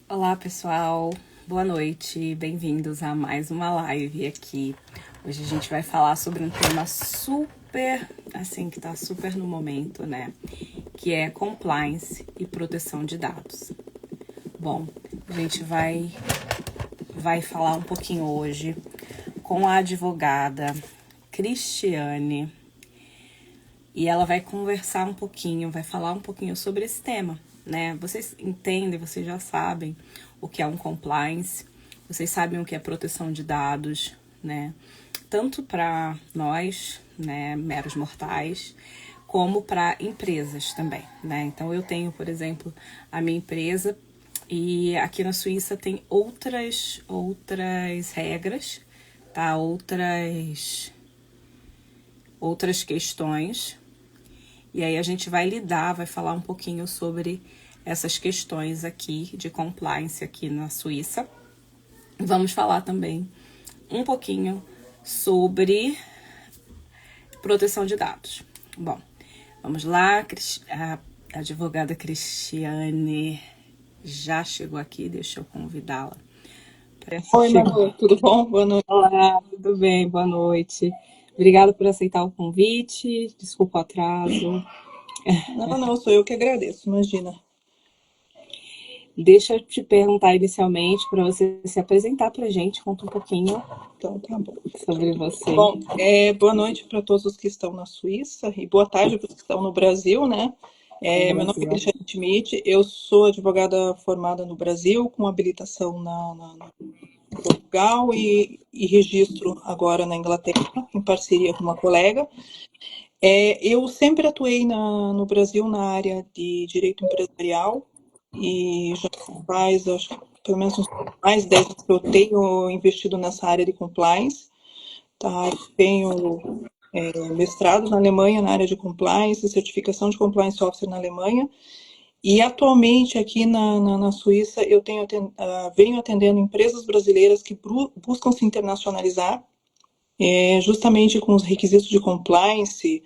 Olá, pessoal. Boa noite. Bem-vindos a mais uma live aqui. Hoje a gente vai falar sobre um tema super, assim, que tá super no momento, né? Que é compliance e proteção de dados. Bom, a gente vai falar um pouquinho hoje com a advogada Cristiane e ela vai conversar um pouquinho, vai falar um pouquinho sobre esse tema, né? Vocês entendem, vocês já sabem o que é um compliance, vocês sabem o que é proteção de dados, né? Tanto para nós, né, meros mortais, como para empresas também, né? Então eu tenho, por exemplo, a minha empresa e aqui na Suíça tem outras regras, tá? Outras questões. E aí a gente vai vai falar um pouquinho sobre essas questões aqui de compliance aqui na Suíça. Vamos falar também um pouquinho sobre proteção de dados. Bom, vamos lá, a advogada Cristiane já chegou aqui, deixa eu convidá-la. Oi, Manu, tudo bom? Boa noite. Olá, tudo bem? Boa noite. Obrigada por aceitar o convite, desculpa o atraso. Não, sou eu que agradeço, imagina. Deixa eu te perguntar inicialmente para você se apresentar para a gente, conta um pouquinho Então, tá bom. sobre você. Bom, boa noite para todos os que estão na Suíça e boa tarde para os que estão no Brasil, né? No Meu nome é Brasil. Cristiane Schmidt, eu sou advogada formada no Brasil, com habilitação em Portugal e registro agora na Inglaterra, em parceria com uma colega. Eu sempre atuei no Brasil na área de direito empresarial e já faz, acho que pelo menos uns mais de 10 anos que eu tenho investido nessa área de compliance. Tá? Eu tenho mestrado na Alemanha na área de compliance, certificação de compliance officer na Alemanha. E atualmente aqui na Suíça eu venho atendendo empresas brasileiras que buscam se internacionalizar, justamente com os requisitos de compliance,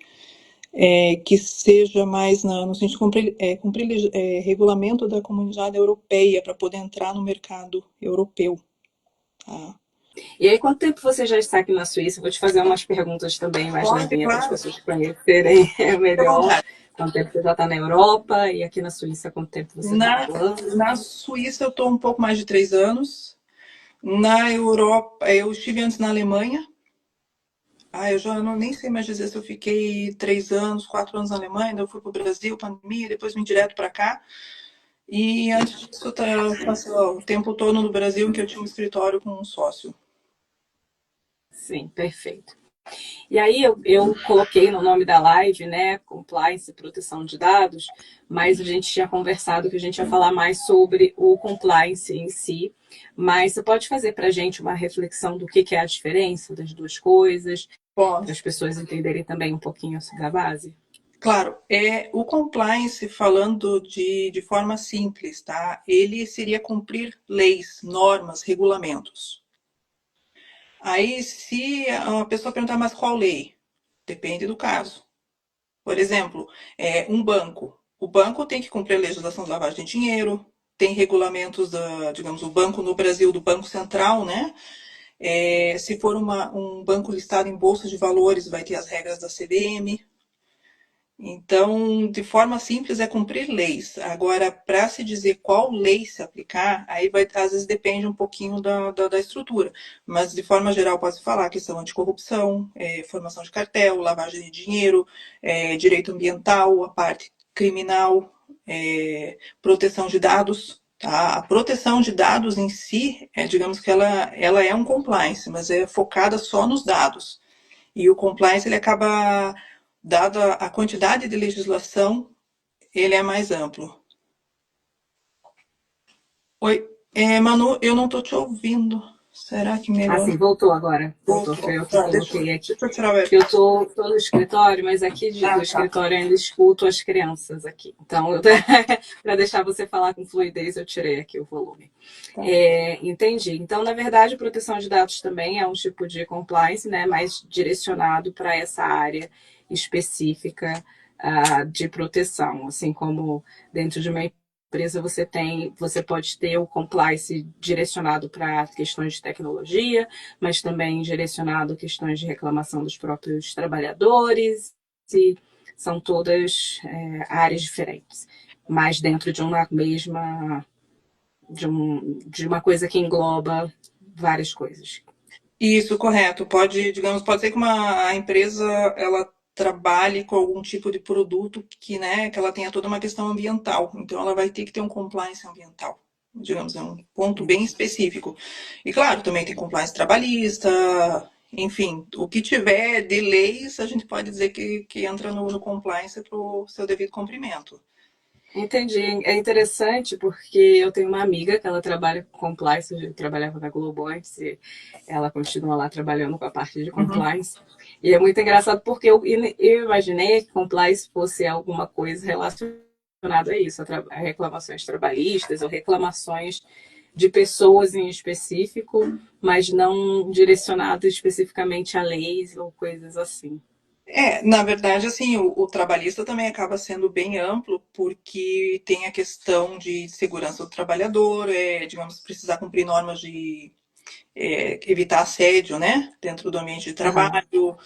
que seja mais no sentido de cumprir regulamento da comunidade europeia para poder entrar no mercado europeu. Tá? E aí, quanto tempo você já está aqui na Suíça? Vou te fazer umas perguntas também mais Pode, levinhas para as claro, pessoas conhecerem fique à melhor. vontade. Quanto tempo você já está na Europa e aqui na Suíça, quanto tempo você está Na, atuando? na Suíça eu estou um pouco mais de 3 anos. Na Europa, eu estive antes na Alemanha. Eu já nem sei mais dizer se eu fiquei 3 anos, 4 anos na Alemanha, daí eu fui para o Brasil, pandemia, depois vim direto para cá. E antes disso, eu passei o tempo todo no Brasil, em que eu tinha um escritório com um sócio. Sim, perfeito. E aí eu coloquei no nome da live, né, compliance e proteção de dados, mas a gente tinha conversado que a gente ia falar mais sobre o compliance em si. Mas você pode fazer para a gente uma reflexão do que é a diferença das duas coisas, para as Posso. pessoas entenderem também um pouquinho sobre a base? Claro, o compliance, falando de forma simples, tá? Ele seria cumprir leis, normas, regulamentos. Aí, se a pessoa perguntar, mas qual lei? Depende do caso. Por exemplo, um banco. O banco tem que cumprir a legislação de lavagem de dinheiro, tem regulamentos digamos, o banco no Brasil, do Banco Central, né? Se for um banco listado em bolsa de valores, vai ter as regras da CVM. Então, de forma simples, é cumprir leis. Agora, para se dizer qual lei se aplicar, aí às vezes depende um pouquinho da estrutura. Mas, de forma geral, posso falar questão anticorrupção, formação de cartel, lavagem de dinheiro, direito ambiental, a parte criminal, proteção de dados. Tá? A proteção de dados em si, digamos que ela é um compliance, mas é focada só nos dados. E o compliance, ele acaba, dada a quantidade de legislação, ele é mais amplo. Oi, Manu, eu não estou te ouvindo. Será que Ah, melhor? sim, voltou agora. Voltou, Voltou. foi eu que Tá, deixa coloquei aqui. eu tirar o Porque eu AirPods. tô no escritório, mas aqui do Tá. escritório eu ainda escuto as crianças aqui. Então, para deixar você falar com fluidez, eu tirei aqui o volume. Tá. Entendi. Então, na verdade, proteção de dados também é um tipo de compliance, né, mais direcionado para essa área específica de proteção, assim como dentro de uma empresa você pode ter o compliance direcionado para questões de tecnologia, mas também direcionado a questões de reclamação dos próprios trabalhadores, e são todas áreas diferentes, mas dentro de uma mesma, de uma coisa que engloba várias coisas. Isso, correto. Pode, digamos, pode ser que a empresa ela trabalhe com algum tipo de produto que, né, que ela tenha toda uma questão ambiental. Então, ela vai ter que ter um compliance ambiental. Digamos, é um ponto bem específico. E, claro, também tem compliance trabalhista, enfim, o que tiver de leis, a gente pode dizer que entra no compliance para o seu devido cumprimento. Entendi. É interessante porque eu tenho uma amiga que ela trabalha com compliance, eu trabalhava na Globo antes e ela continua lá trabalhando com a parte de Uhum. compliance. E é muito engraçado porque eu imaginei que compliance fosse alguma coisa relacionada a isso, a reclamações trabalhistas ou reclamações de pessoas em específico, mas não direcionadas especificamente a leis ou coisas assim. Na verdade, assim, o trabalhista também acaba sendo bem amplo, porque tem a questão de segurança do trabalhador, digamos, precisar cumprir normas de evitar assédio, né, dentro do ambiente de Aham. trabalho.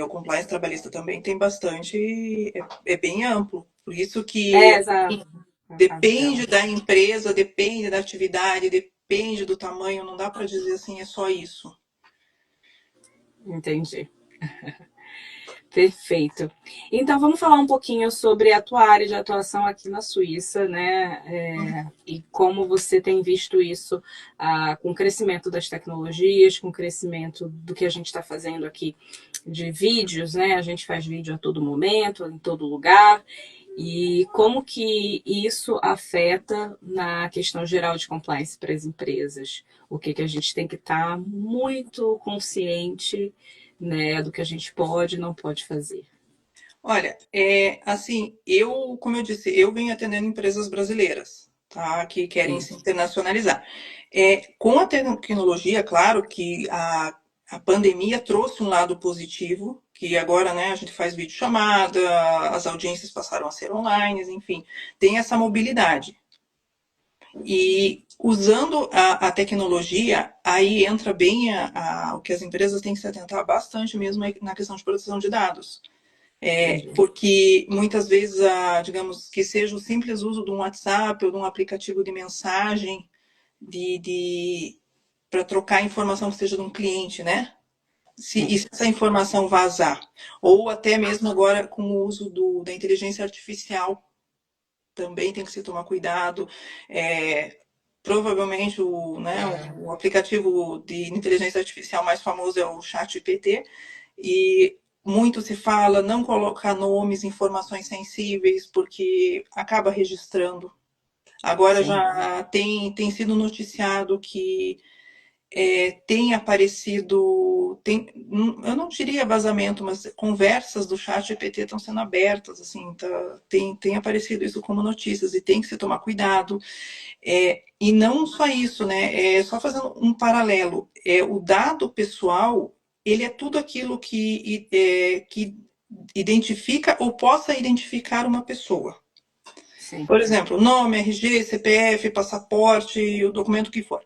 O compliance trabalhista também tem bastante, é bem amplo. Por isso que Exato. É o caso dela. depende da empresa, depende da atividade, depende do tamanho, não dá para dizer assim, é só isso. Entendi. Perfeito. Então vamos falar um pouquinho sobre a tua área de atuação aqui na Suíça, né? E como você tem visto isso com o crescimento das tecnologias, com o crescimento do que a gente está fazendo aqui de vídeos, né? A gente faz vídeo a todo momento, em todo lugar. E como que isso afeta na questão geral de compliance para as empresas? O que a gente tem que estar muito consciente, né, do que a gente pode e não pode fazer. Olha, assim, como eu disse, eu venho atendendo empresas brasileiras, tá, que querem Sim, se internacionalizar. Com a tecnologia, claro que a pandemia trouxe um lado positivo, que agora, né, a gente faz videochamada, as audiências passaram a ser online, enfim, tem essa mobilidade. E usando a tecnologia, aí entra bem o que as empresas têm que se atentar bastante mesmo na questão de proteção de dados. entendi. Porque muitas vezes, digamos, que seja o simples uso de um WhatsApp ou de um aplicativo de mensagem para trocar informação que seja de um cliente, né? Sim, E se essa informação vazar, ou até mesmo agora com o uso da inteligência artificial, também tem que se tomar cuidado. Provavelmente né, o aplicativo de inteligência artificial mais famoso é o ChatGPT, e muito se fala não colocar nomes, informações sensíveis, porque acaba registrando. Agora sim. já tem sido noticiado que tem aparecido, eu não diria vazamento, mas conversas do chat GPT estão sendo abertas, assim, tem aparecido isso como notícias e tem que se tomar cuidado. E não só isso, né? Só fazendo um paralelo, o dado pessoal, ele é tudo aquilo que identifica ou possa identificar uma pessoa. Sim, Por exemplo, nome, RG, CPF, passaporte, o documento que for.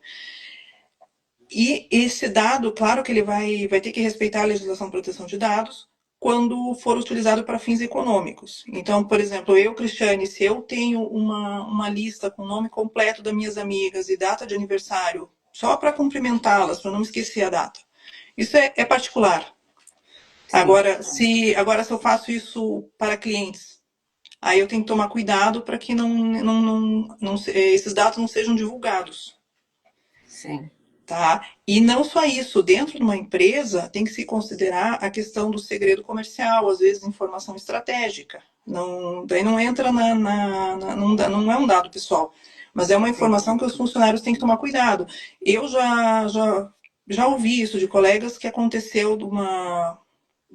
E esse dado, claro que ele vai ter que respeitar a legislação de proteção de dados quando for utilizado para fins econômicos. Então, por exemplo, eu, Cristiane, se eu tenho uma lista com o nome completo das minhas amigas e data de aniversário, só para cumprimentá-las, para não me esquecer a data, isso é particular. sim, Agora, se eu faço isso para clientes, aí eu tenho que tomar cuidado para que esses dados não sejam divulgados. sim. Tá? E não só isso, dentro de uma empresa tem que se considerar a questão do segredo comercial, às vezes informação estratégica. Não, daí não entra não é um dado pessoal, mas é uma Sim. informação que os funcionários têm que tomar cuidado. Eu já ouvi isso de colegas que aconteceu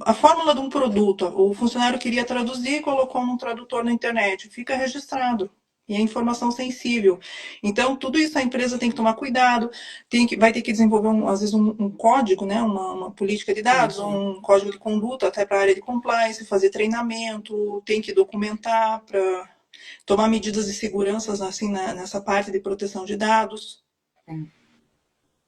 a fórmula de um produto, o funcionário queria traduzir e colocou num tradutor na internet, fica registrado. E é informação sensível. Então, tudo isso a empresa tem que tomar cuidado, vai ter que desenvolver, às vezes, um código, né? Uma política de Sim. dados, um código de conduta até para a área de compliance, fazer treinamento, tem que documentar tomar medidas de segurança assim, nessa parte de proteção de dados, Com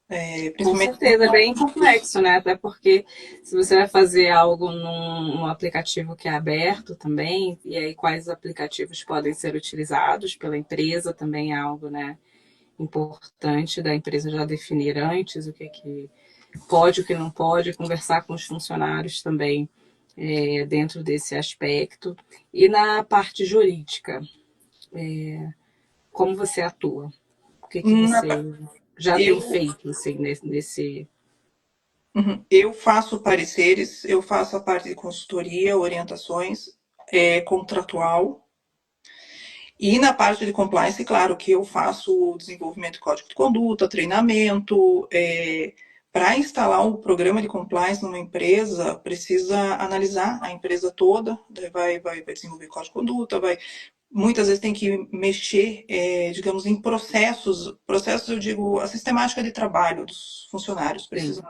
principalmente. certeza, é bem complexo, né? Até porque se você vai fazer algo num aplicativo que é aberto também, e aí quais aplicativos podem ser utilizados pela empresa também é algo, né, importante da empresa já definir antes o que pode, o que não pode, conversar com os funcionários também dentro desse aspecto. E na parte jurídica, como você atua? O que Na, você já tem eu, feito assim, nesse. eu faço pareceres, eu faço a parte de consultoria, orientações, contratual. E na parte de compliance, claro que eu faço o desenvolvimento de código de conduta, treinamento. Para instalar um programa de compliance numa empresa, precisa analisar a empresa toda, vai desenvolver código de conduta, muitas vezes tem que mexer, digamos, em processos, eu digo, a sistemática de trabalho dos funcionários Sim.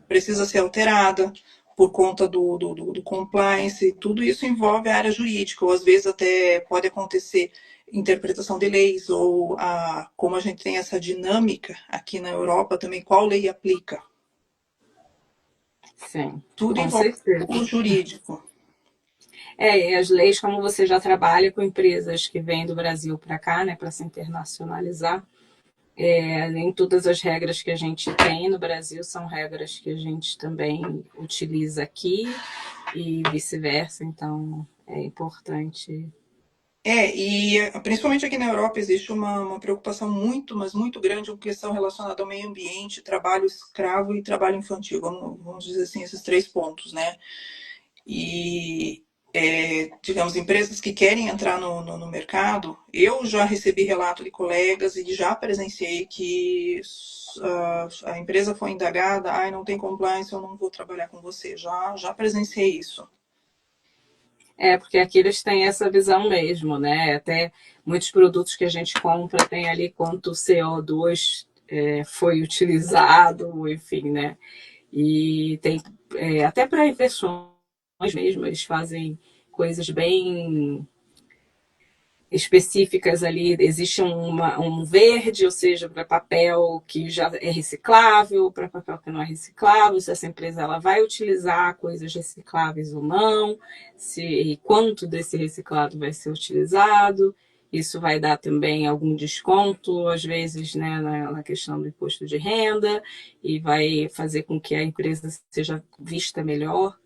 precisa ser alterada por conta do compliance, tudo isso envolve a área jurídica, ou às vezes até pode acontecer interpretação de leis, ou como a gente tem essa dinâmica aqui na Europa também, qual lei aplica. Sim, Tudo com envolve certeza. o jurídico. E as leis, como você já trabalha com empresas que vêm do Brasil para cá, né, para se internacionalizar, nem todas as regras que a gente tem no Brasil são regras que a gente também utiliza aqui e vice-versa, então é importante. E principalmente aqui na Europa existe uma preocupação muito, mas muito grande com questão relacionada ao meio ambiente, trabalho escravo e trabalho infantil, vamos dizer assim, esses três pontos, né? E, digamos, empresas que querem entrar no mercado, eu já recebi relato de colegas e já presenciei que a empresa foi indagada, não tem compliance, eu não vou trabalhar com você. Já presenciei isso. Porque aqui eles têm essa visão mesmo, né? Até muitos produtos que a gente compra tem ali quanto CO2 foi utilizado, enfim, né? E tem até para impressões mesmo, eles fazem coisas bem específicas ali. Existe um verde, ou seja, para papel que já é reciclável, para papel que não é reciclável, se essa empresa ela vai utilizar coisas recicláveis ou não, e quanto desse reciclado vai ser utilizado. Isso vai dar também algum desconto, às vezes, né, na questão do imposto de renda, e vai fazer com que a empresa seja vista melhor.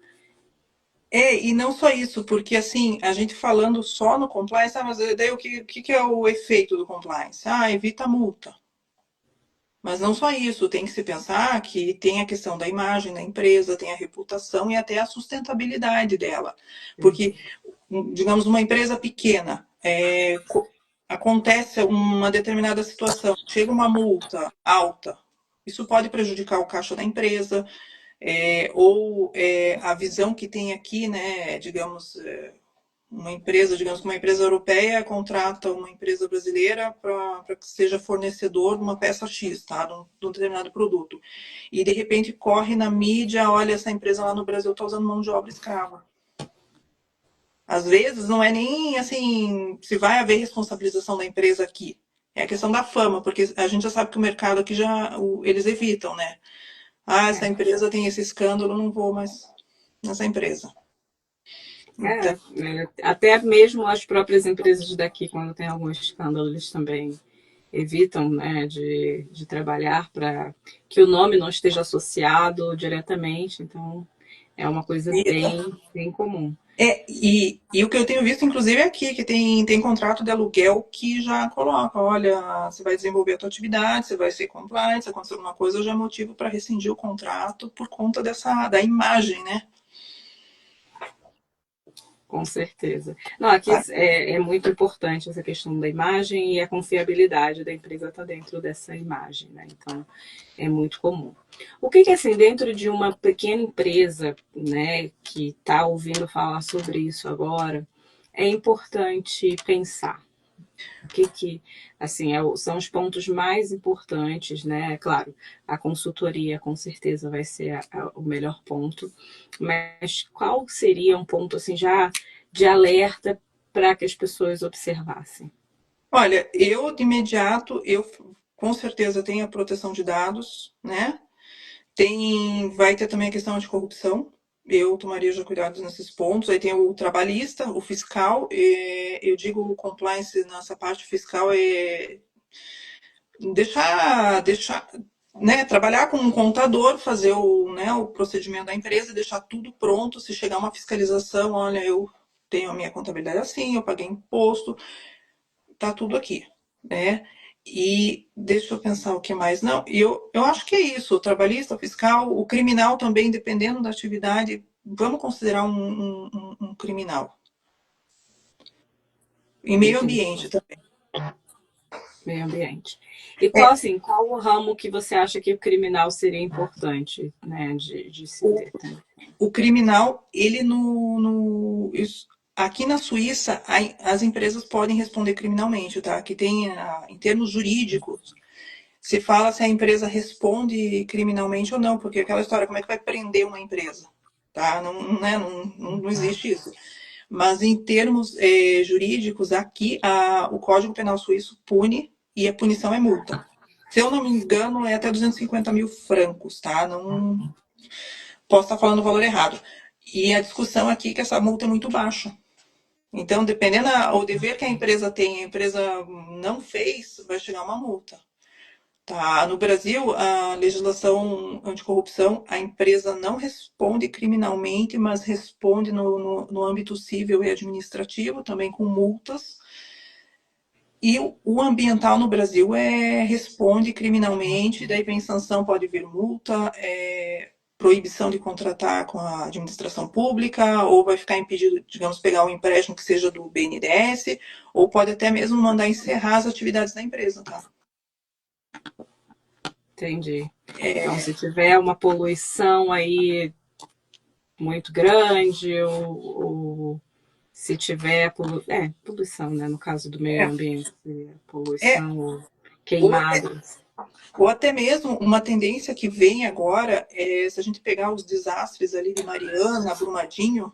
E não só isso, porque assim, a gente falando só no compliance, mas daí o que é o efeito do compliance? Evita a multa. Mas não só isso, tem que se pensar que tem a questão da imagem da empresa, tem a reputação e até a sustentabilidade dela. Porque, digamos, uma empresa pequena, acontece uma determinada situação, chega uma multa alta, isso pode prejudicar o caixa da empresa, ou a visão que tem aqui, né, digamos, digamos que uma empresa europeia contrata uma empresa brasileira para que seja fornecedor de uma peça X, tá? De um determinado produto. E de repente corre na mídia, olha, essa empresa lá no Brasil está usando mão de obra escrava. Às vezes não é nem assim se vai haver responsabilização da empresa aqui. É a questão da fama, porque a gente já sabe que o mercado aqui eles evitam, né? Essa empresa tem esse escândalo, não vou mais nessa empresa. Então, Até mesmo as próprias empresas daqui, quando tem algum escândalo, eles também evitam, né, de trabalhar para que o nome não esteja associado diretamente. Então, é uma coisa bem comum. E o que eu tenho visto, inclusive, aqui, que tem contrato de aluguel que já coloca, olha, você vai desenvolver a tua atividade, você vai ser compliance, se acontecer alguma coisa, já é motivo para rescindir o contrato por conta da imagem, né? Com certeza. Não, aqui é muito importante essa questão da imagem e a confiabilidade da empresa está dentro dessa imagem, né? Então, é muito comum. O que assim, dentro de uma pequena empresa, né, que está ouvindo falar sobre isso agora, é importante pensar? O que assim, são os pontos mais importantes, né? Claro, a consultoria com certeza vai ser o melhor ponto, mas qual seria um ponto assim já de alerta para que as pessoas observassem? Olha, eu de imediato, eu com certeza tenho a proteção de dados, né? Vai ter também a questão anticorrupção. Eu tomaria já cuidado nesses pontos. Aí tem o trabalhista, o fiscal. Eu digo o compliance nessa parte fiscal é deixar, né, trabalhar com um contador, fazer o procedimento da empresa, deixar tudo pronto. Se chegar uma fiscalização, olha, eu tenho a minha contabilidade assim, eu paguei imposto, tá tudo aqui, né? E deixa eu pensar o que mais. Não, eu acho que é isso. O trabalhista, o fiscal, o criminal também, dependendo da atividade, vamos considerar um criminal. E meio Entendi. ambiente também. Meio ambiente. E qual, É, assim, qual o ramo que você acha que o criminal seria importante, né, de se o, ter também? o criminal, ele aqui na Suíça, as empresas podem responder criminalmente, tá? Aqui tem, em termos jurídicos, se fala se a empresa responde criminalmente ou não, porque aquela história, como é que vai prender uma empresa? Tá? Não, né? Não existe isso. Mas em termos jurídicos, aqui o Código Penal Suíço pune e a punição é multa. Se eu não me engano, é até 250 mil francos, tá? Não posso estar falando o valor errado. E a discussão aqui é que essa multa é muito baixa. Então, dependendo do dever que a empresa tem, a empresa não fez, vai chegar uma multa. Tá? No Brasil, a legislação anticorrupção, a empresa não responde criminalmente, mas responde no âmbito civil e administrativo, também com multas. E o ambiental no Brasil responde criminalmente, daí vem sanção, pode vir multa, proibição de contratar com a administração pública, ou vai ficar impedido, digamos, pegar um empréstimo que seja do BNDES, ou pode até mesmo mandar encerrar as atividades da empresa, tá? Entendi. Então, se tiver uma poluição aí muito grande, ou se tiver poluição, né? No caso do meio É, ambiente, é, poluição ou ou até, queimadas. ou até mesmo uma tendência que vem agora, se a gente pegar os desastres ali de Mariana, Brumadinho,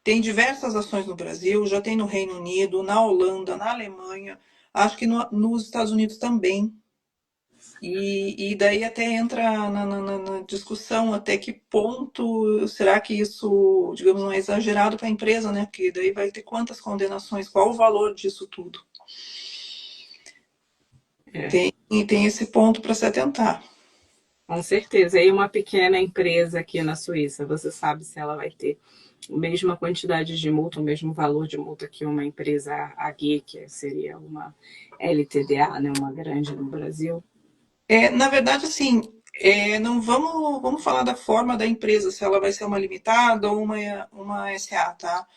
tem diversas ações no Brasil, já tem no Reino Unido, na Holanda, na Alemanha, acho que nos Estados Unidos também. E daí até entra na discussão até que ponto será que isso, digamos, não é exagerado para a empresa, né? Porque daí vai ter quantas condenações, qual o valor disso tudo? É, Tem esse ponto para se atentar. com certeza. E uma pequena empresa aqui na Suíça, você sabe se ela vai ter a mesma quantidade de multa, o mesmo valor de multa que uma empresa AG, que seria uma LTDA, né? Uma grande no Brasil? Na verdade, assim, não vamos falar da forma da empresa, se ela vai ser uma limitada ou uma SA, tá?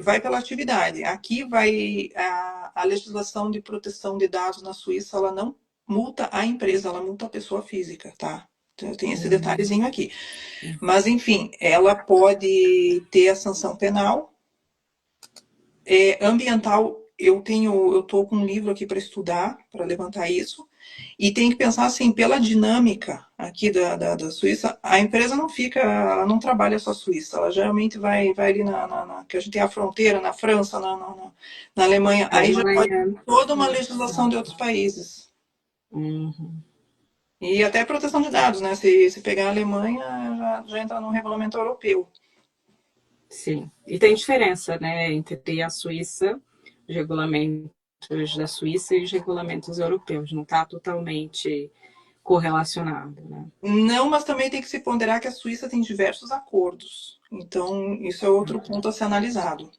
Vai pela atividade. Aqui vai a legislação de proteção de dados na Suíça, ela não multa a empresa, ela multa a pessoa física, tá? Então, tem esse detalhezinho aqui. Mas, enfim, ela pode ter a sanção penal. Ambiental, eu estou com um livro aqui para estudar, para levantar isso. E tem que pensar assim, pela dinâmica aqui da Suíça, a empresa não fica, ela não trabalha só Suíça, ela geralmente vai ali que a gente tem a fronteira, na França, na Alemanha, aí já pode Alemanha. ter toda uma legislação de outros países. Uhum. E até proteção de dados, né? Se pegar a Alemanha, já entra no regulamento europeu. Sim. E tem diferença, né, entre a Suíça, os regulamentos da Suíça e os regulamentos europeus. Não está totalmente correlacionado, né? Não, mas também tem que se ponderar que a Suíça tem diversos acordos. Então, isso é outro ponto a ser analisado.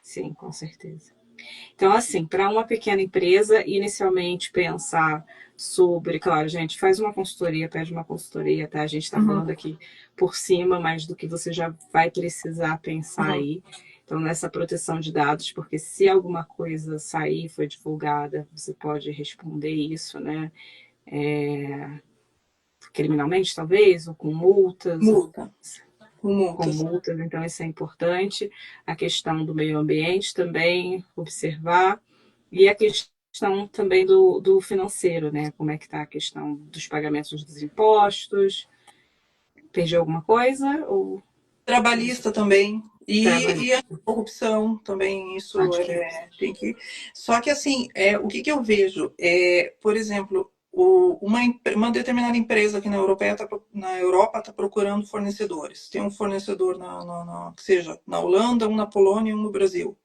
Sim, com certeza. Então, assim, para uma pequena empresa, inicialmente pensar sobre, claro, gente, faz uma consultoria, pede uma consultoria, tá? A gente está Uhum, falando aqui por cima, mas do que você já vai precisar pensar uhum. aí. Então, nessa proteção de dados, porque se alguma coisa sair, foi divulgada, você pode responder isso, né? É, criminalmente, talvez, ou com multas, Multa, com com multas. multas, então isso é importante. A questão do meio ambiente também, observar. E a questão também do financeiro, né? Como é que está a questão dos pagamentos dos impostos? Perdi alguma coisa? Ou Trabalhista também. E a corrupção também, isso tem que. Só que assim, o que eu vejo? Por exemplo, uma determinada empresa aqui na Europa está procurando fornecedores. Tem um fornecedor que seja na Holanda, um na Polônia e um no Brasil.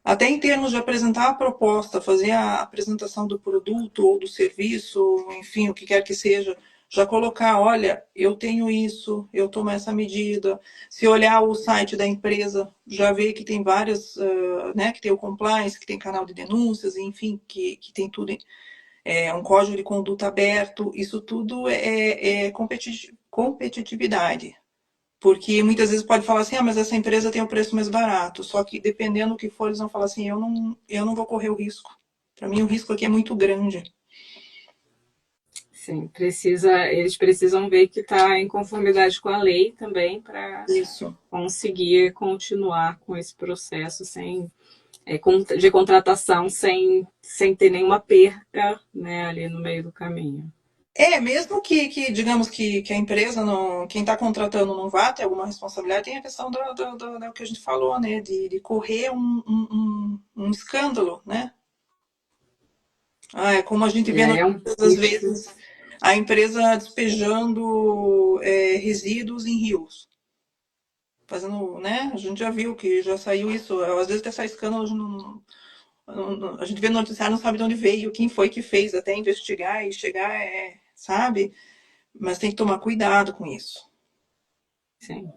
Até em termos de apresentar a proposta, fazer a apresentação do produto ou do serviço, enfim, o que quer que seja, já colocar, olha, eu tenho isso, eu tomo essa medida. Se olhar o site da empresa, já vê que tem várias, né, que tem o compliance, que tem canal de denúncias, enfim, que tem tudo, um código de conduta aberto. Isso tudo é competitividade. Porque muitas vezes pode falar assim, mas essa empresa tem o preço mais barato. Só que dependendo do que for, eles vão falar assim, eu não vou correr o risco. Para mim, o risco aqui é muito grande. Sim, eles precisam ver que está em conformidade com a lei também para Isso. conseguir continuar com esse processo de contratação sem ter nenhuma perca, né, ali no meio do caminho. Mesmo que digamos que a empresa, quem está contratando não vá ter alguma responsabilidade, tem a questão do que a gente falou, né? De correr um escândalo, né? Como a gente E vê aí é um notícias, às custo. vezes, a empresa despejando resíduos em rios. Fazendo, né? A gente já viu que já saiu isso. Às vezes até sai escândalo, a gente vê no noticiário, não sabe de onde veio, quem foi que fez, até investigar e chegar, sabe? Mas tem que tomar cuidado com isso. Sim.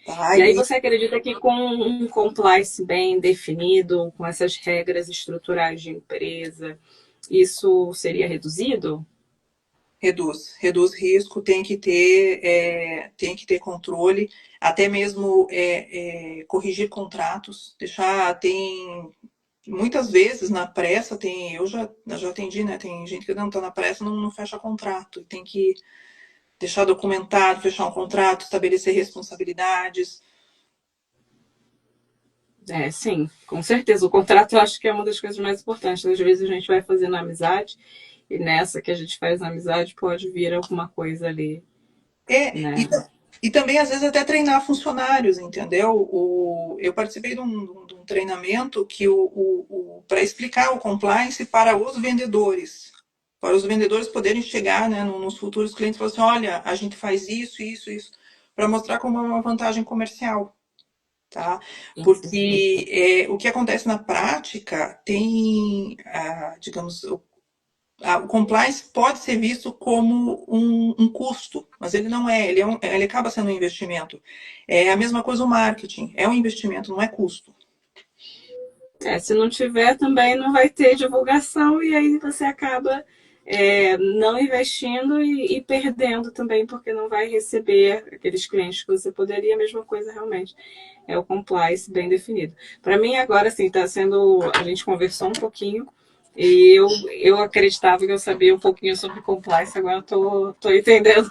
Tá? E aí você acredita que com um compliance bem definido, com essas regras estruturais de empresa, isso seria reduzido? Reduz risco, tem que ter controle, até mesmo corrigir contratos, tem muitas vezes na pressa eu já atendi, né? Tem gente que não está na pressa, não fecha contrato, tem que deixar documentado, fechar um contrato, estabelecer responsabilidades. Sim, com certeza. O contrato eu acho que é uma das coisas mais importantes. Às vezes a gente vai fazendo amizade e nessa que a gente faz amizade pode vir alguma coisa ali, É, e, né? e também, às vezes, até treinar funcionários, entendeu? Eu participei de um treinamento para explicar o compliance para os vendedores poderem chegar, né, nos futuros clientes e falar assim, olha, a gente faz isso, isso, isso, para mostrar como é uma vantagem comercial, tá? Sim, sim, sim. Porque o que acontece na prática tem, digamos, o compliance pode ser visto como um custo, mas ele não é, ele acaba sendo um investimento. É a mesma coisa o marketing, é um investimento, não é custo. Se não tiver também não vai ter divulgação e aí você acaba não investindo e perdendo também, porque não vai receber aqueles clientes que você poderia, a mesma coisa realmente. É o compliance bem definido. Para mim, agora, assim, está sendo. A gente conversou um pouquinho e eu acreditava que eu sabia um pouquinho sobre compliance, agora estou entendendo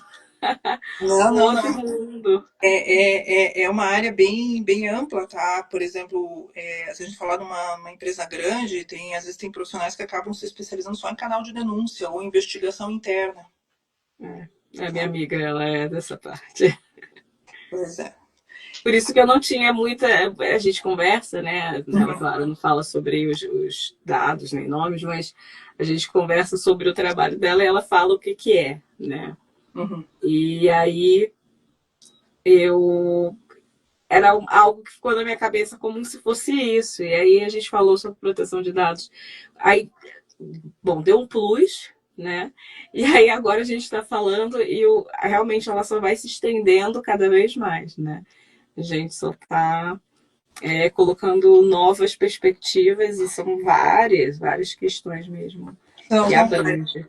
Não, um não, outro não. mundo. É uma área bem, bem ampla, tá? Por exemplo, se a gente falar de uma empresa grande, às vezes tem profissionais que acabam se especializando só em canal de denúncia ou investigação interna. A minha amiga, ela é dessa parte. Pois é. Por isso que eu não tinha muita. A gente conversa, né? Ela, Uhum, claro, não fala sobre os dados nem nomes, mas a gente conversa sobre o trabalho dela e ela fala o que, que é, né? uhum. E aí eu. Era algo que ficou na minha cabeça como se fosse isso. E aí a gente falou sobre proteção de dados. Aí, bom, deu um plus, né? E aí agora a gente está falando e realmente ela só vai se estendendo cada vez mais, né? A gente só está colocando novas perspectivas e são várias questões mesmo São, que são abrange.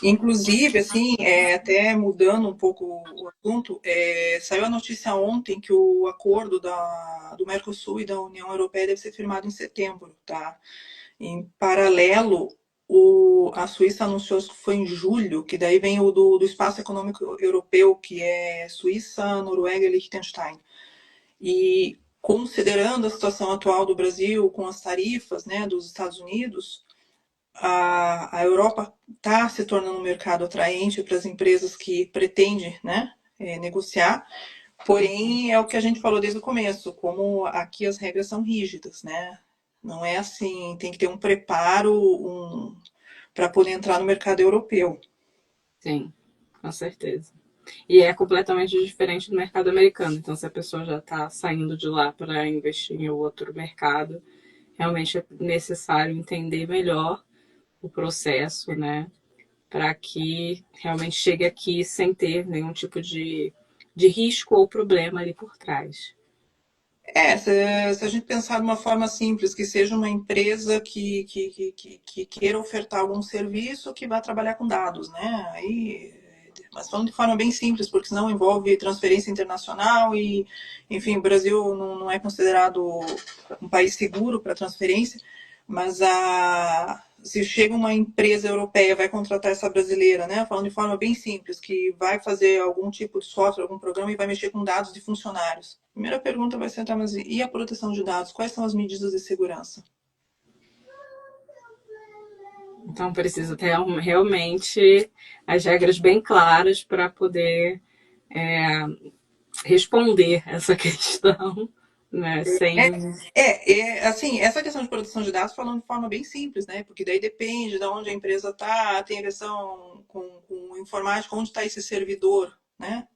Inclusive, assim, até mudando um pouco o assunto, saiu a notícia ontem que o acordo do Mercosul e da União Europeia deve ser firmado em setembro, tá? Em paralelo, a Suíça anunciou que foi em julho, que daí vem o do Espaço Econômico Europeu, que é Suíça, Noruega e Liechtenstein. E considerando a situação atual do Brasil com as tarifas, né, dos Estados Unidos, a Europa está se tornando um mercado atraente para as empresas que pretendem, né, negociar, Porém, é o que a gente falou desde o começo, como aqui as regras são rígidas, né? Não é assim, tem que ter um preparo para poder entrar no mercado europeu. Sim, com certeza. E é completamente diferente do mercado americano. Então, se a pessoa já está saindo de lá para investir em outro mercado, realmente é necessário entender melhor o processo, né? Para que realmente chegue aqui sem ter nenhum tipo de risco ou problema ali por trás. Se a gente pensar de uma forma simples, que seja uma empresa que queira ofertar algum serviço que vá trabalhar com dados, né? Aí, mas falando de forma bem simples, porque senão envolve transferência internacional e, enfim, o Brasil não é considerado um país seguro para transferência, mas se chega uma empresa europeia, vai contratar essa brasileira, né? Falando de forma bem simples, que vai fazer algum tipo de software, algum programa e vai mexer com dados de funcionários. Primeira pergunta vai ser, tá, mas e a proteção de dados? Quais são as medidas de segurança? Então, precisa ter realmente as regras bem claras para poder responder essa questão, né? Sem. Assim, essa questão de proteção de dados falando de forma bem simples, né? Porque daí depende de onde a empresa está, tem a questão com informática, onde está esse servidor, né?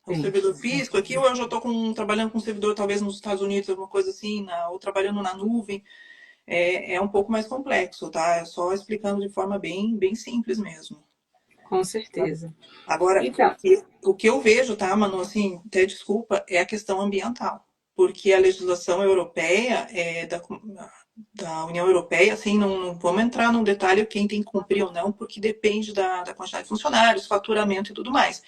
O Sim, servidor físico, aqui ou eu já estou trabalhando com um servidor talvez nos Estados Unidos, alguma coisa assim, ou trabalhando na nuvem, é um pouco mais complexo, tá? É só explicando de forma bem simples mesmo. com certeza. Agora, Então, o que eu vejo, tá, Manu, assim, até desculpa, é a questão ambiental. Porque a legislação europeia, da União Europeia, assim, não vamos entrar num detalhe quem tem que cumprir ou não, porque depende da quantidade de funcionários, faturamento e tudo mais.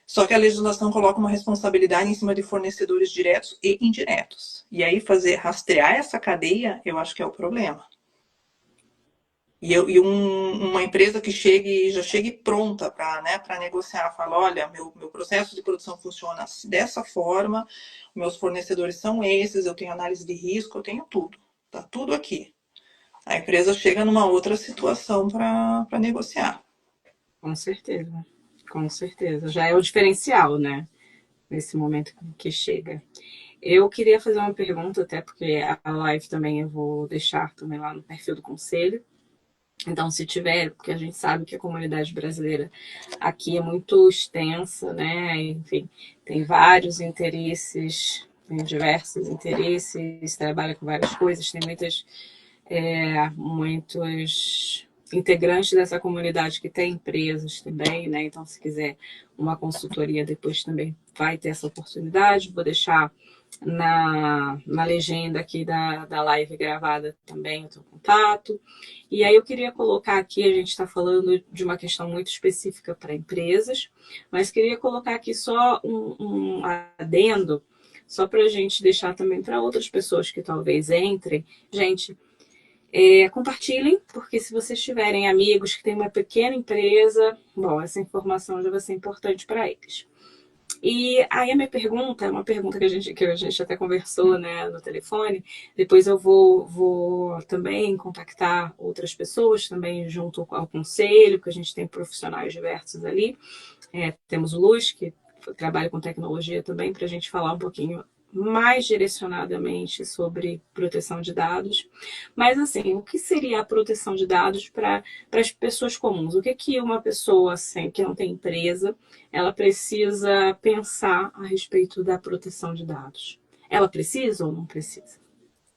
Só que a legislação coloca uma responsabilidade em cima de fornecedores diretos e indiretos. E aí rastrear essa cadeia, eu acho que é o problema. Uma empresa que já chegue pronta para, né, para negociar, fala, olha, meu processo de produção funciona dessa forma, meus fornecedores são esses, eu tenho análise de risco, eu tenho tudo. Tá tudo aqui. A empresa chega numa outra situação para negociar. com certeza. Com certeza. Já é o diferencial, né? Nesse momento que chega. Eu queria fazer uma pergunta, até porque a live também eu vou deixar também lá no perfil do conselho. Então, se tiver, porque a gente sabe que a comunidade brasileira aqui é muito extensa, né? Enfim, tem vários interesses, tem diversos interesses, trabalha com várias coisas, tem muitos integrantes dessa comunidade que tem empresas também, né? Então, se quiser uma consultoria depois também vai ter essa oportunidade. Vou deixar na legenda aqui da live gravada também o teu contato. E aí eu queria colocar aqui, a gente está falando de uma questão muito específica para empresas, mas queria colocar aqui só um adendo, só para a gente deixar também para outras pessoas que talvez entrem. Gente, compartilhem, porque se vocês tiverem amigos que têm uma pequena empresa, bom, essa informação já vai ser importante para eles. E aí a minha pergunta é uma pergunta que a gente até conversou, né, no telefone. Depois eu vou também contactar outras pessoas também junto ao conselho, porque a gente tem profissionais diversos ali. Temos o Luz, que trabalha com tecnologia também, para a gente falar um pouquinho mais direcionadamente sobre proteção de dados. Mas, assim, o que seria a proteção de dados para as pessoas comuns? O que uma pessoa assim, que não tem empresa, ela precisa pensar a respeito da proteção de dados? Ela precisa ou não precisa?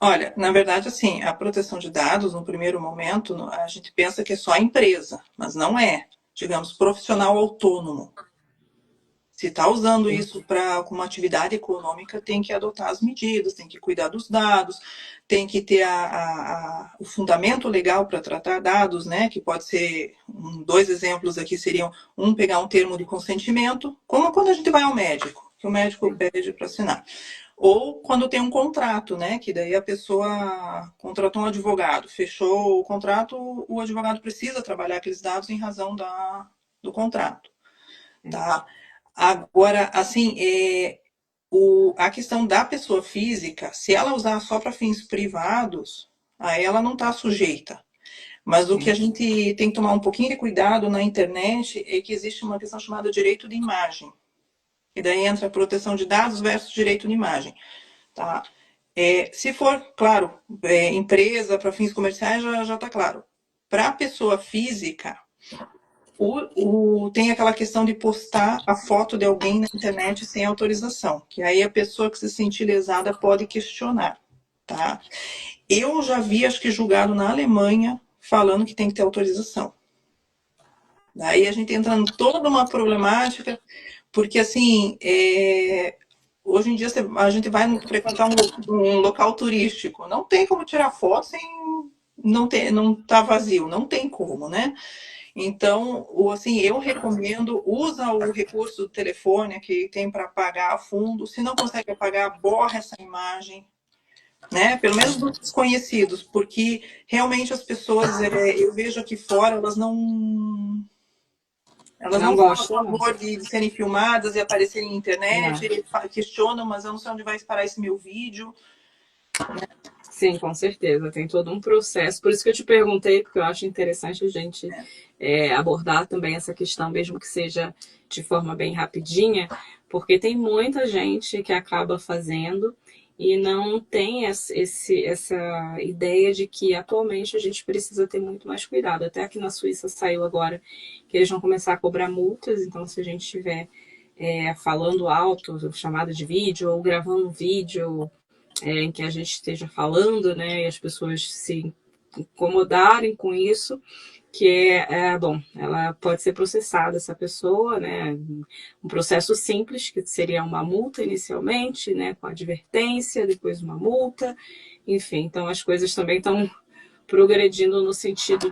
Olha, na verdade, assim, a proteção de dados, no primeiro momento, a gente pensa que é só a empresa, mas não é. Digamos, profissional autônomo. Se está usando isso para uma atividade econômica, tem que adotar as medidas, tem que cuidar dos dados, tem que ter o fundamento legal para tratar dados, né? Que pode ser, dois exemplos aqui seriam, pegar um termo de consentimento, como quando a gente vai ao médico, que o médico pede para assinar. Ou quando tem um contrato, né? Que daí a pessoa contratou um advogado, fechou o contrato, o advogado precisa trabalhar aqueles dados em razão do contrato, tá? Agora, assim, a questão da pessoa física, se ela usar só para fins privados, aí ela não está sujeita. Mas o que a gente tem que tomar um pouquinho de cuidado na internet é que existe uma questão chamada direito de imagem. E daí entra proteção de dados versus direito de imagem. Tá? Se for, claro, empresa para fins comerciais, já está claro. Para a pessoa física, tem aquela questão de postar a foto de alguém na internet sem autorização, que aí a pessoa que se sentir lesada pode questionar. Tá? Eu já vi, acho que julgado na Alemanha, falando que tem que ter autorização. Daí a gente entra em toda uma problemática, porque assim, hoje em dia a gente vai frequentar um local turístico, não tem como tirar foto sem não tá vazio, não tem como, né? Então, assim, eu recomendo, usa o recurso do telefone que tem para apagar a fundo. Se não consegue apagar, borra essa imagem, né? Pelo menos dos desconhecidos, porque realmente as pessoas, eu vejo aqui fora, elas não são a gostam, não. favor de serem filmadas e aparecerem na Não. internet, questionam, mas eu não sei onde vai parar esse meu vídeo. Sim, com certeza. Tem todo um processo. Por isso que eu te perguntei, porque eu acho interessante a gente abordar também essa questão, mesmo que seja de forma bem rapidinha, porque tem muita gente que acaba fazendo e não tem essa ideia de que atualmente a gente precisa ter muito mais cuidado. Até aqui na Suíça saiu agora que eles vão começar a cobrar multas, então se a gente estiver falando alto, chamada de vídeo, ou gravando um vídeo em que a gente esteja falando, né, e as pessoas se incomodarem com isso, que bom, ela pode ser processada, essa pessoa, né, um processo simples, que seria uma multa inicialmente, né, com advertência, depois uma multa, enfim, então as coisas também estão progredindo no sentido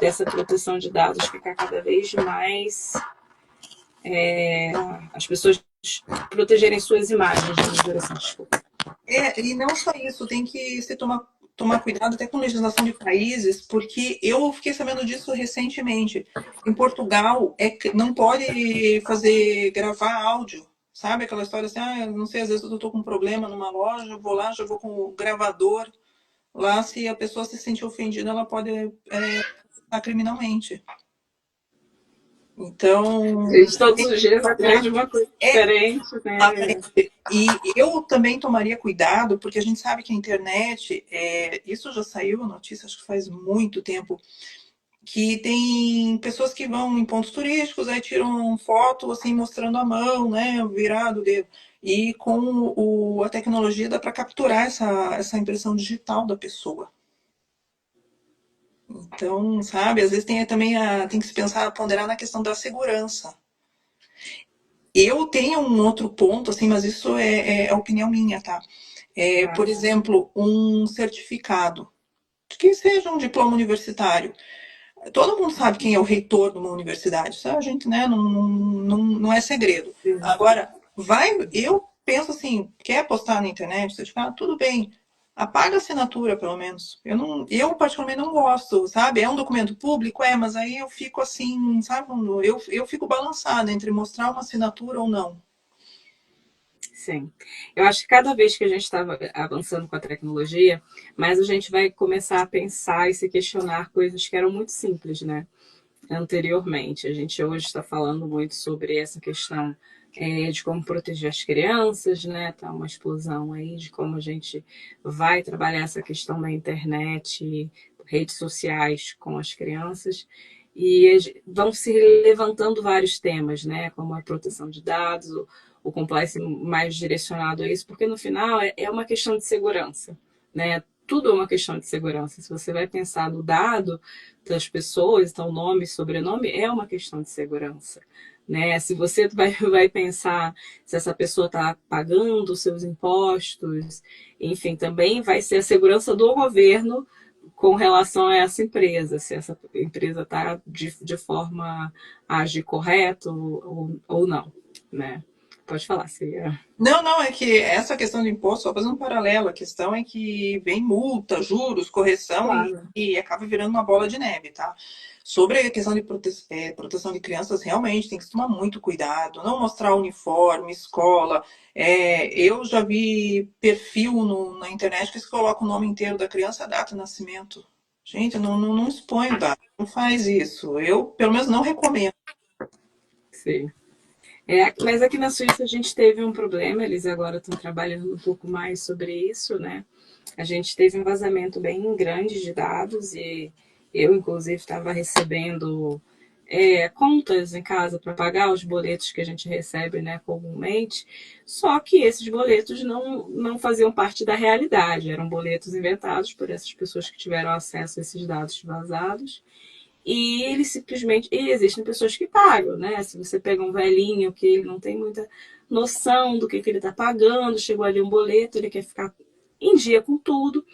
dessa proteção de dados ficar cada vez mais as pessoas protegerem suas imagens, vamos dizer assim, desculpa. E não só isso, tem que se tomar cuidado até com legislação de países, porque eu fiquei sabendo disso recentemente. Em Portugal, não pode gravar áudio. Sabe aquela história assim, eu não sei, às vezes eu estou com um problema numa loja, eu vou lá, já vou com o gravador. Lá, se a pessoa se sentir ofendida, ela pode criminalmente. Então, Eles todos os dias aprendem uma coisa diferente, né? E eu também tomaria cuidado, porque a gente sabe que a internet, isso já saiu a notícia, acho que faz muito tempo, que tem pessoas que vão em pontos turísticos, aí tiram foto assim, mostrando a mão, né, virado o dedo. E com a tecnologia dá para capturar essa impressão digital da pessoa. Então, sabe, às vezes tem que se pensar, ponderar na questão da segurança. Eu tenho um outro ponto, assim, mas isso é opinião minha, tá? Por exemplo, um certificado, que seja um diploma universitário. Todo mundo sabe quem é o reitor de uma universidade, isso a gente, né, não é segredo. Agora, eu penso assim, quer postar na internet, certificado, tudo bem, apaga a assinatura, pelo menos. Eu particularmente não gosto, sabe? É um documento público, mas aí eu fico assim, sabe? Eu fico balançada entre mostrar uma assinatura ou não. Sim. Eu acho que cada vez que a gente estava avançando com a tecnologia, mais a gente vai começar a pensar e se questionar coisas que eram muito simples, né? Anteriormente. A gente hoje está falando muito sobre essa questão de como proteger as crianças, né? Tá uma explosão aí de como a gente vai trabalhar essa questão da internet, redes sociais com as crianças. E vão se levantando vários temas, né? Como a proteção de dados, o compliance mais direcionado a isso, porque no final é uma questão de segurança, né? Tudo é uma questão de segurança. Se você vai pensar no dado das pessoas, então nome e sobrenome é uma questão de segurança. Né? Se você vai pensar se essa pessoa está pagando os seus impostos, enfim, também vai ser a segurança do governo com relação a essa empresa, se essa empresa está de forma a agir correto ou não. Né? Pode falar, Cia. Não, é que essa questão do imposto, só fazendo um paralelo, a questão é que vem multa, juros, correção Claro. e acaba virando uma bola de neve, tá? Sobre a questão de proteção de crianças, realmente tem que tomar muito cuidado, não mostrar uniforme, escola. Eu já vi perfil na internet que se coloca o nome inteiro da criança, a data de nascimento. Gente, não expõe o dado, não faz isso. Eu, pelo menos, não recomendo. Sim. Mas aqui na Suíça a gente teve um problema, eles agora estão trabalhando um pouco mais sobre isso, né? A gente teve um vazamento bem grande de dados e eu, inclusive, estava recebendo contas em casa para pagar os boletos que a gente recebe, né, comumente. Só que esses boletos não faziam parte da realidade, eram boletos inventados por essas pessoas que tiveram acesso a esses dados vazados. E eles simplesmente. E existem pessoas que pagam, né? Se você pega um velhinho que ele não tem muita noção do que ele está pagando, chegou ali um boleto, ele quer ficar em dia com tudo,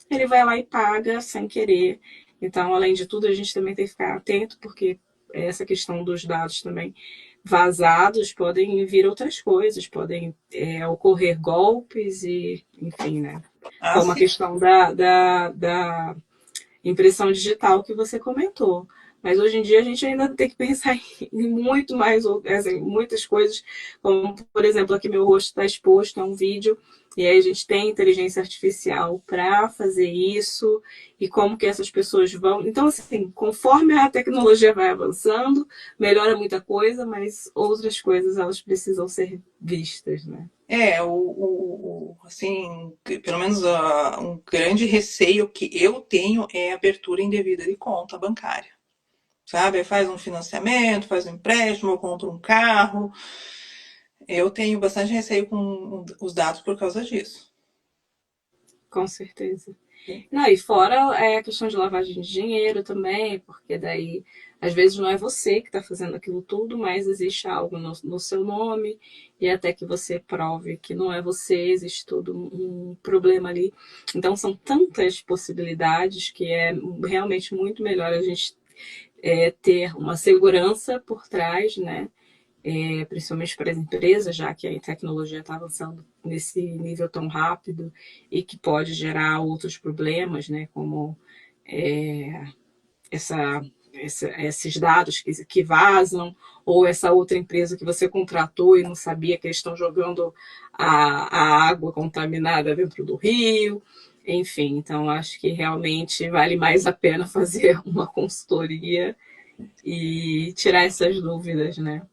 ele vai lá e paga sem querer. Então, além de tudo, a gente também tem que ficar atento, porque essa questão dos dados também vazados podem vir outras coisas, podem ocorrer golpes e, enfim, né? Ah, Como a sim. questão da impressão digital que você comentou. Mas hoje em dia a gente ainda tem que pensar em muito mais, assim, muitas coisas, como, por exemplo, aqui meu rosto está exposto a um vídeo, e aí a gente tem inteligência artificial para fazer isso, e como que essas pessoas vão. Então, assim, conforme a tecnologia vai avançando, melhora muita coisa, mas outras coisas elas precisam ser vistas, né? Assim, pelo menos um grande receio que eu tenho é a abertura indevida de conta bancária. Sabe? Faz um financiamento, faz um empréstimo, ou compra um carro. Eu tenho bastante receio com os dados por causa disso. Com certeza. Não, e fora a questão de lavagem de dinheiro também, porque daí às vezes não é você que está fazendo aquilo tudo, mas existe algo no seu nome, e até que você prove que não é você, existe todo um problema ali. Então são tantas possibilidades que é realmente muito melhor a gente ter uma segurança por trás, né? Principalmente para as empresas, já que a tecnologia está avançando nesse nível tão rápido e que pode gerar outros problemas, né, como esses dados que vazam, ou essa outra empresa que você contratou e não sabia que eles estão jogando a água contaminada dentro do rio. Enfim, então acho que realmente vale mais a pena fazer uma consultoria e tirar essas dúvidas, né?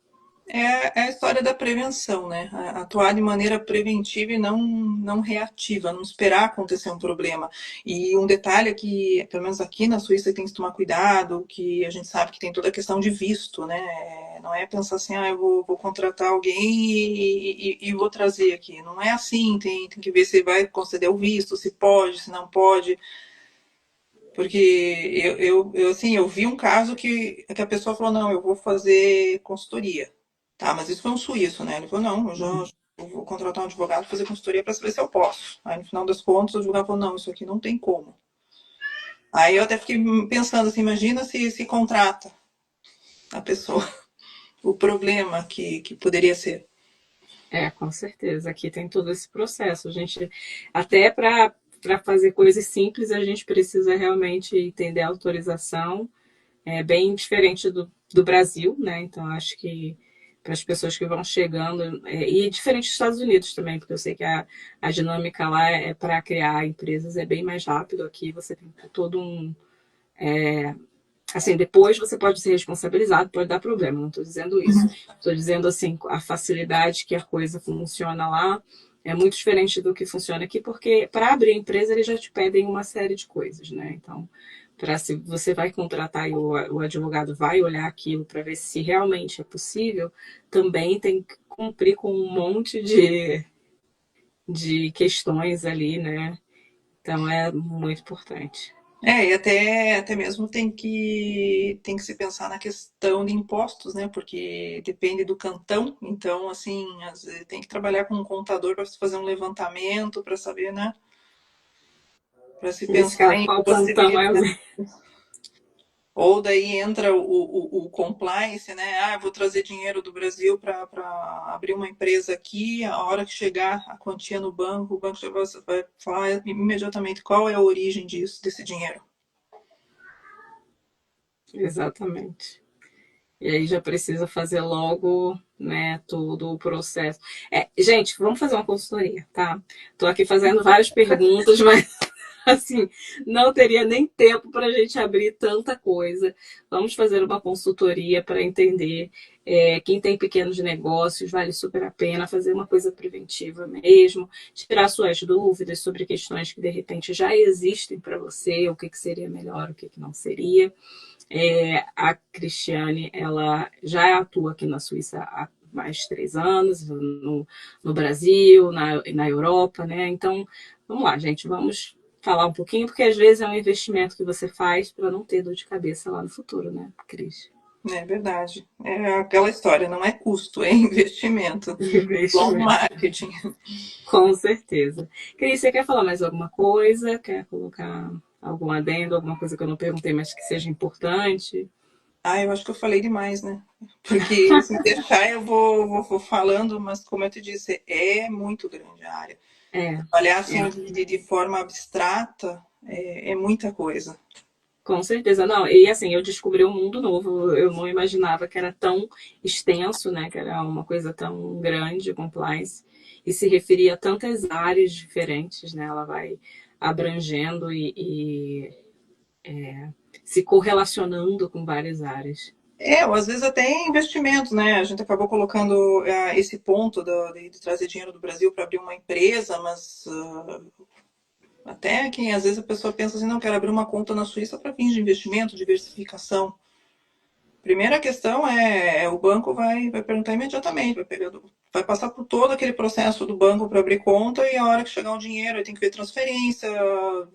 É a história da prevenção, né? Atuar de maneira preventiva e não reativa, não esperar acontecer um problema. E um detalhe é que, pelo menos aqui na Suíça, tem que tomar cuidado, que a gente sabe que tem toda a questão de visto, né? Não é pensar assim, eu vou contratar alguém e vou trazer aqui. Não é assim, tem que ver se vai conceder o visto, se pode, se não pode. Porque assim, eu vi um caso que a pessoa falou, não, eu vou fazer consultoria. Tá, mas isso foi um suíço, né? Ele falou, não, eu vou contratar um advogado para fazer consultoria para saber se eu posso. Aí, no final das contas, o advogado falou, não, isso aqui não tem como. Aí eu até fiquei pensando assim, imagina se contrata a pessoa, o problema que poderia ser. Com certeza. Aqui tem todo esse processo. A gente, até para fazer coisas simples, a gente precisa realmente entender a autorização. É bem diferente do Brasil, né? Então, acho que para as pessoas que vão chegando, e diferente dos Estados Unidos também, porque eu sei que a dinâmica lá para criar empresas é bem mais rápido. Aqui você tem todo um. Assim, depois você pode ser responsabilizado, pode dar problema, não estou dizendo isso. Estou dizendo assim, a facilidade que a coisa funciona lá é muito diferente do que funciona aqui, porque para abrir a empresa eles já te pedem uma série de coisas, né? Então, para se você vai contratar e o advogado vai olhar aquilo para ver se realmente é possível, também tem que cumprir com um monte de questões ali, né? Então é muito importante. E até mesmo tem que se pensar na questão de impostos, né? Porque depende do cantão. Então, assim, às vezes tem que trabalhar com um contador para fazer um levantamento, para saber, né? Para se Nesse pensar caso, em qual cantão é? possibilidades. Ou daí entra o compliance, né? Eu vou trazer dinheiro do Brasil para abrir uma empresa aqui. A hora que chegar a quantia no banco, o banco já vai falar imediatamente qual é a origem desse dinheiro. Exatamente. E aí já precisa fazer logo, né, todo o processo. Gente, vamos fazer uma consultoria, tá? Tô aqui fazendo várias perguntas, mas Assim, não teria nem tempo para a gente abrir tanta coisa. Vamos fazer uma consultoria para entender. Quem tem pequenos negócios, vale super a pena fazer uma coisa preventiva mesmo, tirar suas dúvidas sobre questões que de repente já existem para você, o que, que seria melhor, o que, que não seria. A Cristiane, ela já atua aqui na Suíça há mais de 3 anos, no Brasil, na Europa, né? Então, vamos lá, gente, vamos falar um pouquinho, porque às vezes é um investimento que você faz para não ter dor de cabeça lá no futuro, né, Cris? É verdade. É aquela história, não é custo, é investimento. Bom Investimento, marketing. com certeza. Cris, você quer falar mais alguma coisa? Quer colocar algum adendo, alguma coisa que eu não perguntei, mas que seja importante? Ah, eu acho que eu falei demais, né? Porque se me deixar, eu vou falando, mas como eu te disse, é muito grande a área. É, Trabalhar assim é. de forma abstrata é muita coisa. Com certeza, não. E assim, eu descobri um mundo novo. Eu não imaginava que era tão extenso, né? Que era uma coisa tão grande, compliance, e se referia a tantas áreas diferentes, né? Ela vai abrangendo e se correlacionando com várias áreas. Ou às vezes até em investimentos, né? A gente acabou colocando esse ponto de trazer dinheiro do Brasil para abrir uma empresa, mas até que às vezes a pessoa pensa assim, não, quero abrir uma conta na Suíça para fins de investimento, diversificação. Primeira questão o banco vai perguntar imediatamente, vai passar por todo aquele processo do banco para abrir conta e a hora que chegar o dinheiro, aí tem que ver transferência,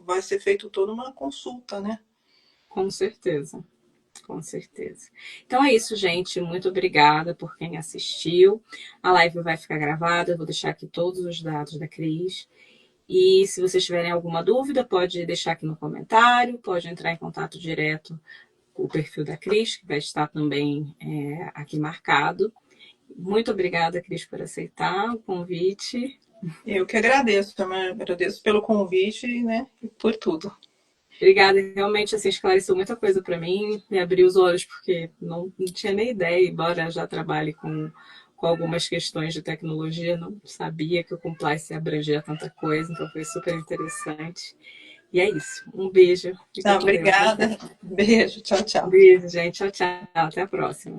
vai ser feito toda uma consulta, né? Com certeza. Com certeza. Então é isso, gente. Muito obrigada por quem assistiu. A live vai ficar gravada. Eu vou deixar aqui todos os dados da Cris. E se vocês tiverem alguma dúvida, pode deixar aqui no comentário, pode entrar em contato direto com o perfil da Cris, que vai estar também aqui marcado. Muito obrigada, Cris, por aceitar o convite. Eu que agradeço, também agradeço pelo convite, né? E por tudo. Obrigada, realmente assim, esclareceu muita coisa para mim, me abriu os olhos, porque não tinha nem ideia, embora já trabalhe com algumas questões de tecnologia, não sabia que o compliance abrangia tanta coisa, então foi super interessante. E é isso. Um beijo. Fica Tá, com Deus. obrigada. Beijo, tchau, Um tchau. beijo, gente. Tchau, tchau. Até a próxima.